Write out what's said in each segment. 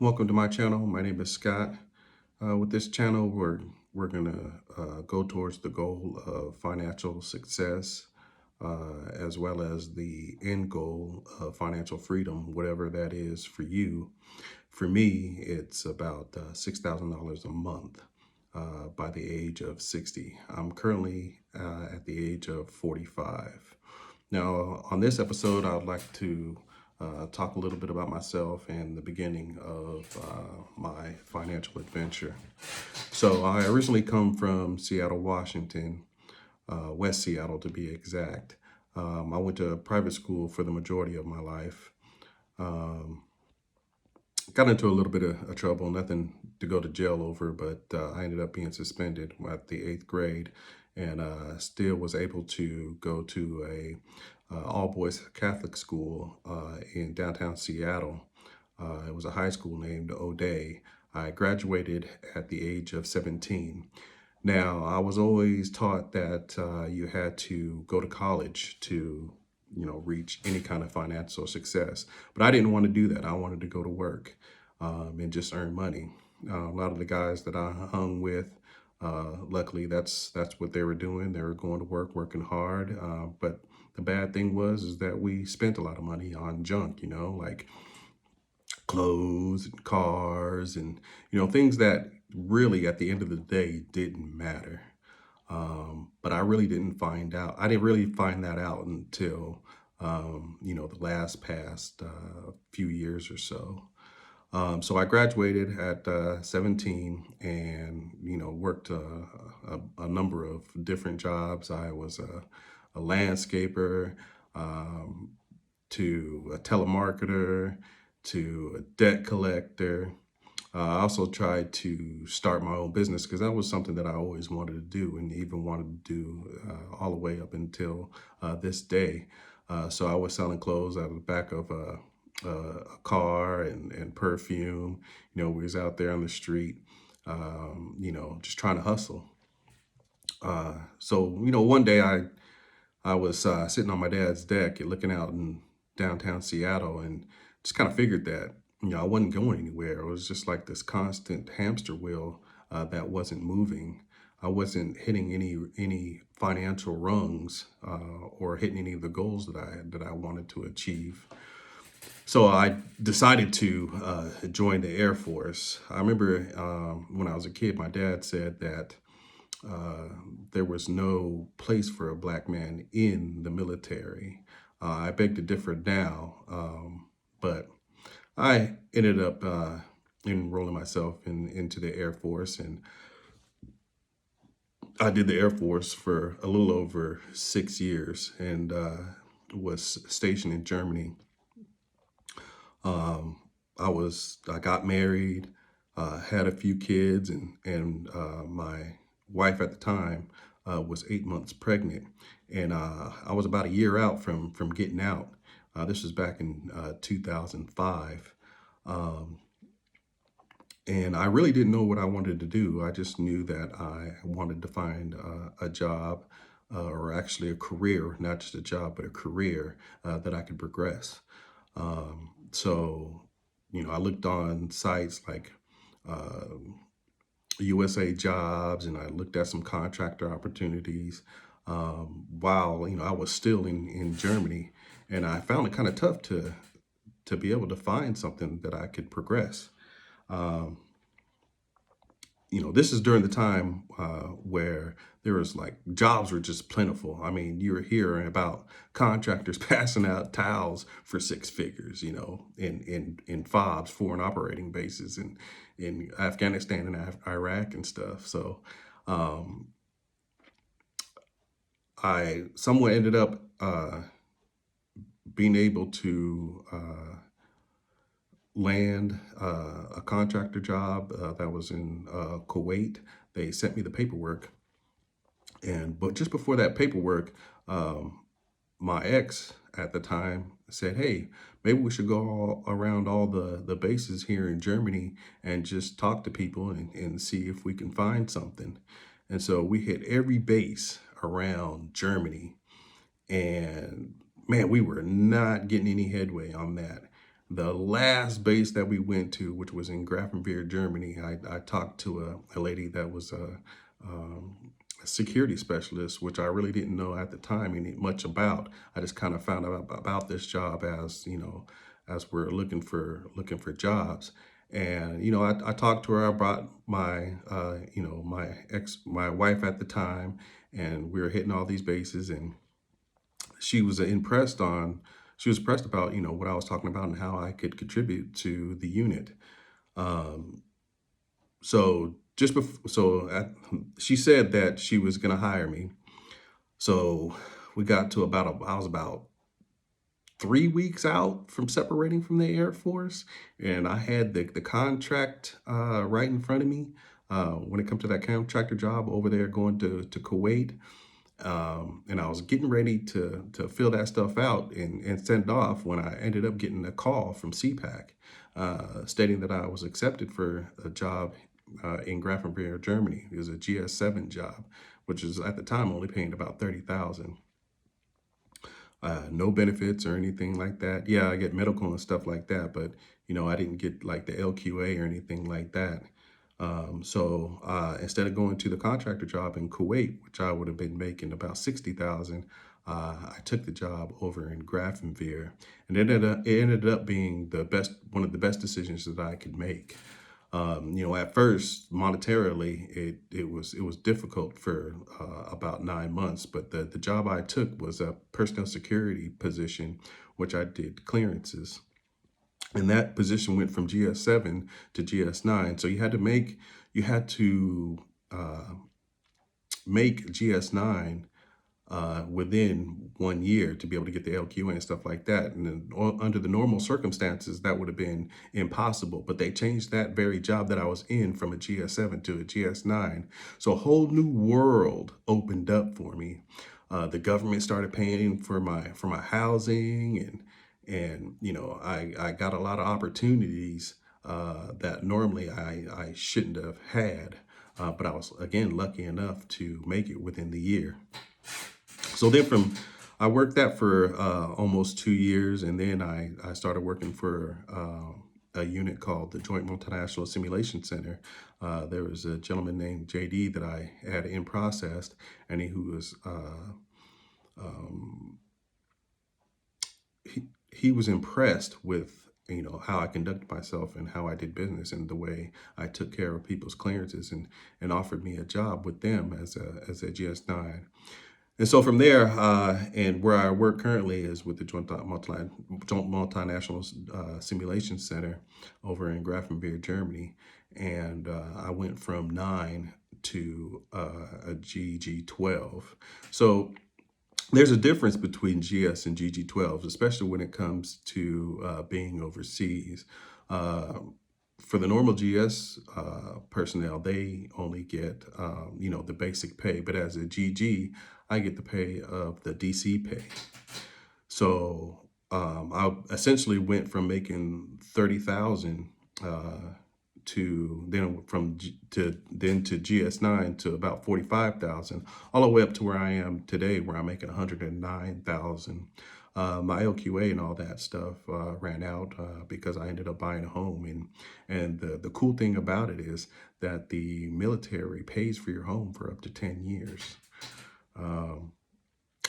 Welcome to my channel. My name is Scott. With this channel, we're gonna go towards the goal of financial success, as well as the end goal of financial freedom, whatever that is for you. For me, it's about $6,000 a month by the age of 60. I'm currently at the age of 45. Now, on this episode, I would like to talk a little bit about myself and the beginning of my financial adventure. So, I originally come from Seattle, Washington, West Seattle to be exact. I went to private school for the majority of my life. Um, Got into a little bit of trouble, nothing to go to jail over, but I ended up being suspended at the eighth grade, and still was able to go to a all boys Catholic school in downtown Seattle. It was a high school named O'Day. I graduated at the age of 17. Now, I was always taught that you had to go to college to, reach any kind of financial success. But I didn't want to do that. I wanted to go to work and just earn money. A lot of the guys that I hung with, luckily, that's what they were doing. They were going to work, working hard. But the bad thing was is that we spent a lot of money on junk, like clothes and cars and things that really at the end of the day didn't matter. But I really didn't find out. I didn't really find that out until the last past few years or so. So I graduated at 17 and worked a number of different jobs. I was a landscaper, um, to a telemarketer, to a debt collector. I also tried to start my own business because that was something that I always wanted to do and even wanted to do all the way up until this day. So I was selling clothes out of the back of a car and perfume. We was out there on the street, just trying to hustle. So one day I was sitting on my dad's deck and looking out in downtown Seattle and just kind of figured that, I wasn't going anywhere. It was just like this constant hamster wheel that wasn't moving. I wasn't hitting any financial rungs or hitting any of the goals that I wanted to achieve. So I decided to join the Air Force. I remember when I was a kid, my dad said that uh, there was no place for a black man in the military. I beg to differ now, but I ended up enrolling myself into the Air Force, and I did the Air Force for a little over 6 years, and was stationed in Germany. Um, I got married, had a few kids, and my wife at the time was 8 months pregnant, and I was about a year out from getting out. This was back in 2005. Um, and I really didn't know what I wanted to do. I just knew that I wanted to find a job, or actually a career, not just a job, but a career that I could progress. So, I looked on sites like USA Jobs, and I looked at some contractor opportunities while, I was still in Germany. And I found it kind of tough to be able to find something that I could progress. Um, this is during the time where there was like jobs were just plentiful. I mean, you were hearing about contractors passing out towels for six figures, in FOBs, foreign operating bases, in Afghanistan and Iraq and stuff. So um, I somewhat ended up being able to land a contractor job that was in Kuwait. They sent me the paperwork. But just before that paperwork, um, my ex at the time said, "Hey, maybe we should go all around all the bases here in Germany and just talk to people and see if we can find something." And so we hit every base around Germany, and man, we were not getting any headway on that. The last base that we went to, which was in Grafenwehr, Germany, I talked to a lady that was a security specialist, which I really didn't know at the time any much about. I just kind of found out about this job as, as we're looking for jobs. And, I talked to her. I brought my, my wife at the time, and we were hitting all these bases, and she was she was impressed about, what I was talking about and how I could contribute to the unit. Um, so just before, she said that she was going to hire me. So we got to I was about 3 weeks out from separating from the Air Force, and I had the contract right in front of me. When it comes to that contractor job over there going to Kuwait, and I was getting ready to fill that stuff out and send it off when I ended up getting a call from CPAC stating that I was accepted for a job in Grafenwehr, Germany. It was a GS7 job, which is at the time only paying about 30,000. No benefits or anything like that. Yeah, I get medical and stuff like that, but I didn't get like the LQA or anything like that. So instead of going to the contractor job in Kuwait, which I would have been making about 60,000, I took the job over in Grafenwehr, and it ended up being one of the best decisions that I could make. At first, monetarily, it was difficult for about 9 months, but the job I took was a personnel security position, which I did clearances. And that position went from GS7 to GS9. So you had to uh, make GS9 within 1 year to be able to get the LQA and stuff like that. And then, under the normal circumstances, that would have been impossible. But they changed that very job that I was in from a GS7 to a GS9. So a whole new world opened up for me. The government started paying for my housing, and I got a lot of opportunities that normally I shouldn't have had. But I was, again, lucky enough to make it within the year. So then I worked that for almost 2 years, and then I started working for a unit called the Joint Multinational Simulation Center. There was a gentleman named JD that I had in process, and he was impressed with how I conducted myself and how I did business and the way I took care of people's clearances, and offered me a job with them as a GS9. And so from there, and where I work currently is with the Joint Multinational Simulation Center over in Grafenwehr, Germany. And I went from 9 to a GG12. So there's a difference between GS and GG12s, especially when it comes to being overseas. Uh, for the normal GS personnel, they only get, the basic pay. But as a GG, I get the pay of the DC pay. So I essentially went from making 30,000 to GS9 to about 45,000, all the way up to where I am today, where I'm making 109,000. My LQA and all that stuff ran out because I ended up buying a home, and the cool thing about it is that the military pays for your home for up to 10 years.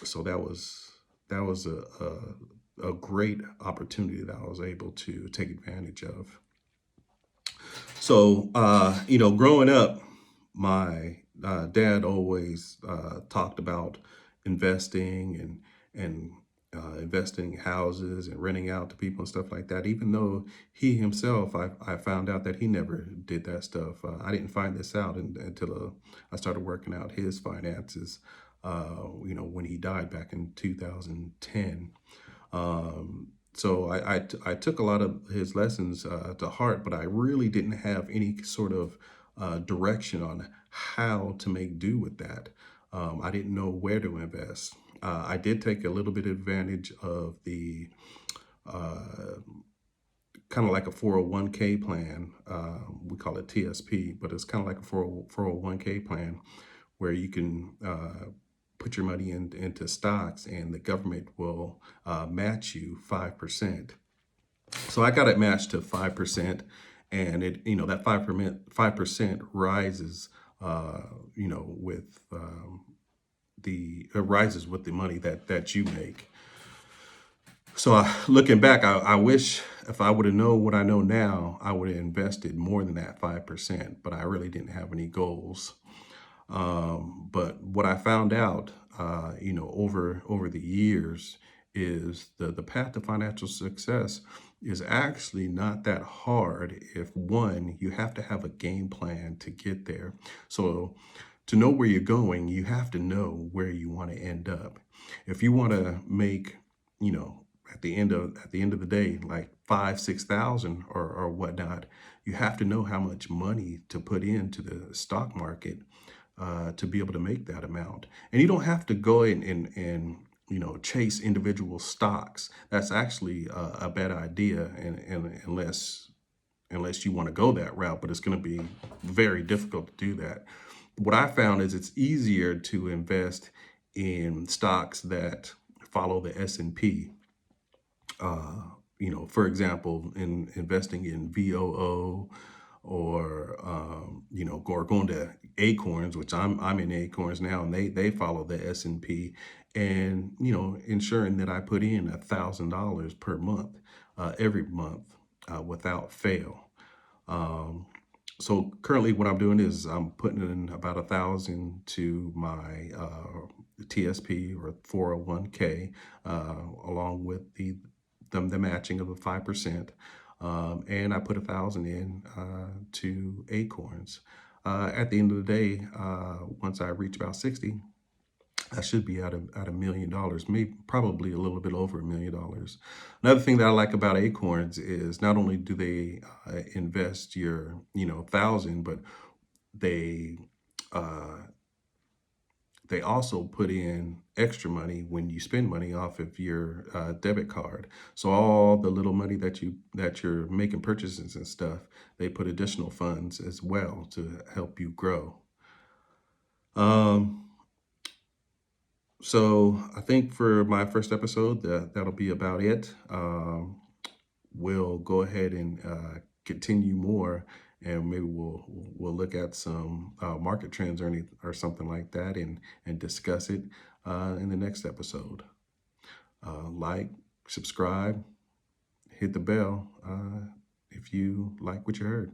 So that was a great opportunity that I was able to take advantage of. So, growing up, my dad always talked about investing and investing in houses and renting out to people and stuff like that. Even though he himself, I found out that he never did that stuff. I didn't find this out until I started working out his finances, when he died back in 2010. So I took a lot of his lessons to heart, but I really didn't have any sort of direction on how to make do with that. I didn't know where to invest. I did take a little bit of advantage of the uh, kind of like a 401k plan. We call it TSP, but it's kind of like a 401k plan where you can put your money into stocks, and the government will match you 5%. So I got it matched to 5%, and it, that 5% rises, uh, with the it rises with the money that you make. So looking back, I wish if I would have known what I know now, I would have invested more than that 5%. But I really didn't have any goals. But what I found out, over the years, is the path to financial success is actually not that hard. If one, you have to have a game plan to get there. So to know where you're going, you have to know where you want to end up. If you want to make, at the end of the day, like 5, 6 thousand or whatnot, you have to know how much money to put into the stock market to be able to make that amount. And you don't have to go in and chase individual stocks. That's actually a bad idea, and unless you want to go that route, but it's going to be very difficult to do that. What I found is it's easier to invest in stocks that follow the S&P. For example, in investing in VOO, or or going to Acorns, which I'm in Acorns now, and they follow the S&P, and ensuring that I put in $1,000 per month, every month, without fail. Um, so currently, what I'm doing is I'm putting in about 1,000 to my TSP or 401k, along with the matching of the 5%, and I put 1,000 in to Acorns. At the end of the day, once I reach about 60, I should be at $1 million, maybe probably a little bit over $1 million. Another thing that I like about Acorns is not only do they invest your 1,000, but they uh, they also put in extra money when you spend money off of your debit card. So all the little money that you're making purchases and stuff, they put additional funds as well to help you grow. Um, So I think for my first episode, that'll be about it. We'll go ahead and continue more, and maybe we'll look at some market trends or something like that, and discuss it in the next episode. Like, subscribe, hit the bell if you like what you heard.